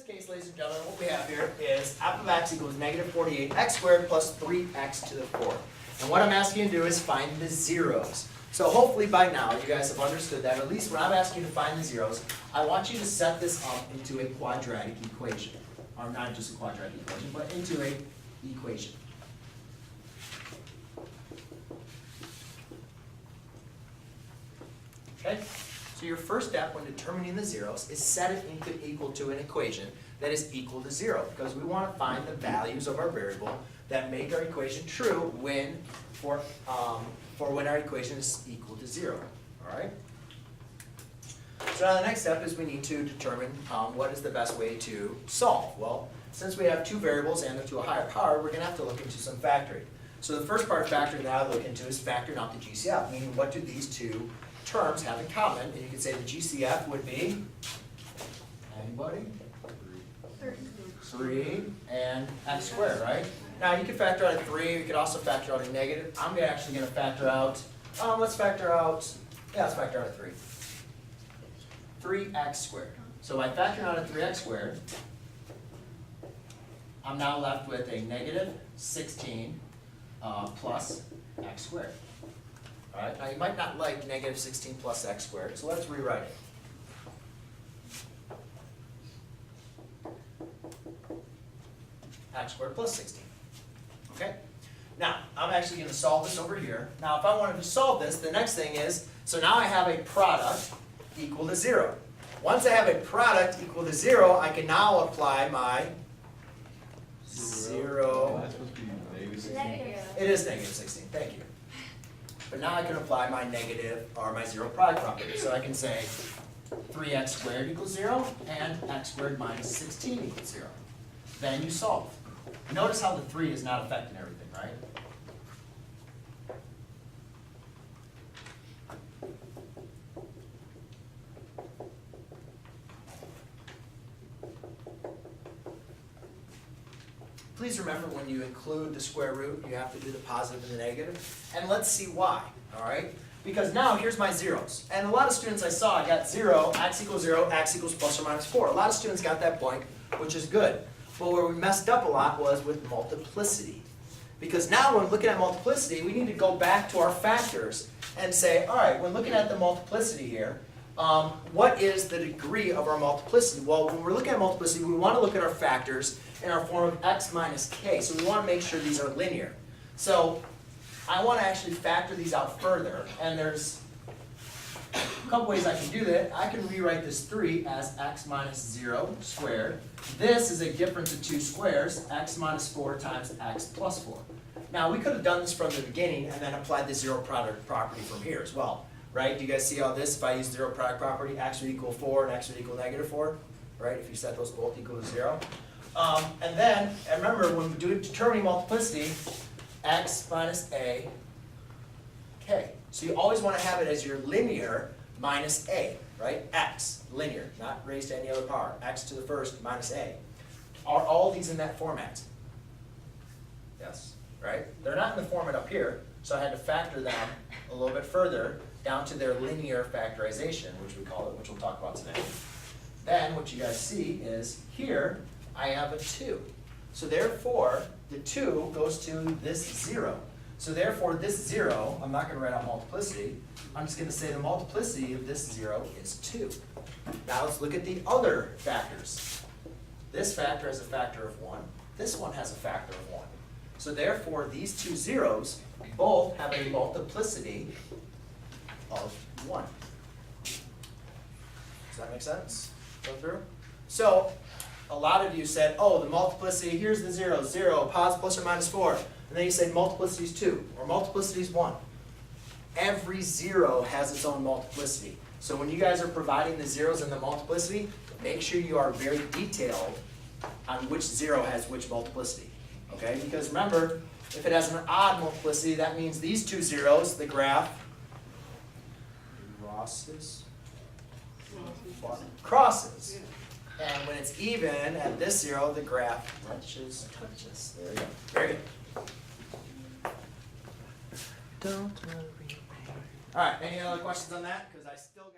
case, ladies and gentlemen, what we have here is f of x equals negative 48x squared plus 3x to the fourth. And what I'm asking you to do is find the zeros. So hopefully by now you guys have understood that, at least when I'm asking you to find the zeros, I want you to set this up into a quadratic equation. Or not just a quadratic equation, but into a equation. Okay? So your first step when determining the zeros is set it equal to an equation that is equal to 0, because we want to find the values of our variable that make our equation true when for when our equation is equal to 0. All right. So now the next step is we need to determine what is the best way to solve. Well, since we have two variables and they're to a higher power, we're going to have to look into some factoring. So the first part of factoring that I look into is factoring out the GCF, meaning what do these two terms have in common? And you could say the GCF would be, anybody? 3 and x squared, right? Now you could factor out a 3, you could also factor out a negative. I'm actually going to factor out, let's factor out a 3. 3x squared. So by factoring out a 3x squared, I'm now left with a negative 16 plus x squared. All right, now you might not like negative 16 plus x squared, so let's rewrite it. X squared plus 16. Okay? Now, I'm actually going to solve this over here. Now, if I wanted to solve this, the next thing is, so now I have a product equal to 0. Once I have a product equal to 0, I can now apply my 0. That's supposed to be negative 16. It is negative 16, thank you. But now I can apply my negative, or my 0 product property. So I can say 3x squared equals 0, and x squared minus 16 equals 0. Then you solve. Notice how the 3 is not affecting everything, right? Please remember when you include the square root, you have to do the positive and the negative. And let's see why, all right? Because now here's my zeros. And a lot of students I saw got 0, x equals 0, x equals plus or minus 4. A lot of students got that point, which is good. But where we messed up a lot was with multiplicity. Because now when looking at multiplicity, we need to go back to our factors and say, all right, when looking at the multiplicity here, what is the degree of our multiplicity? Well, when we're looking at multiplicity, we want to look at our factors in our form of x minus k. So we want to make sure these are linear. So I want to actually factor these out further. And there's a couple ways I can do that. I can rewrite this 3 as x minus 0 squared. This is a difference of two squares, x minus 4 times x plus 4. Now we could have done this from the beginning and then applied the 0 product property from here as well. Right? Do you guys see all this? If I use 0 product property, x would equal 4 and x would equal negative 4. Right? If you set those both equal to 0. And then, and remember, when we do determining multiplicity, x minus a, k. So you always want to have it as your linear minus a, right? X, linear, not raised to any other power. X to the first minus a. Are all these in that format? Yes, right? They're not in the format up here, so I had to factor them a little bit further down to their linear factorization, which we call it, which we'll talk about today. Then what you guys see is here, I have a 2. So therefore, the 2 goes to this 0. So therefore, this 0, I'm not going to write out multiplicity. I'm just going to say the multiplicity of this 0 is 2. Now let's look at the other factors. This factor has a factor of 1. This one has a factor of 1. So therefore, these two zeros both have a multiplicity of 1. Does that make sense? Go through? So a lot of you said, oh, the multiplicity, here's the 0, 0, positive plus or minus 4. And then you said multiplicity is 2, or multiplicity is 1. Every 0 has its own multiplicity. So when you guys are providing the zeros and the multiplicity, make sure you are very detailed on which 0 has which multiplicity. Okay? Because remember, if it has an odd multiplicity, that means these two zeros, the graph crosses. And when it's even at this 0, the graph touches. There you go. Very good. Don't worry. All right, any other questions on that? Because I still got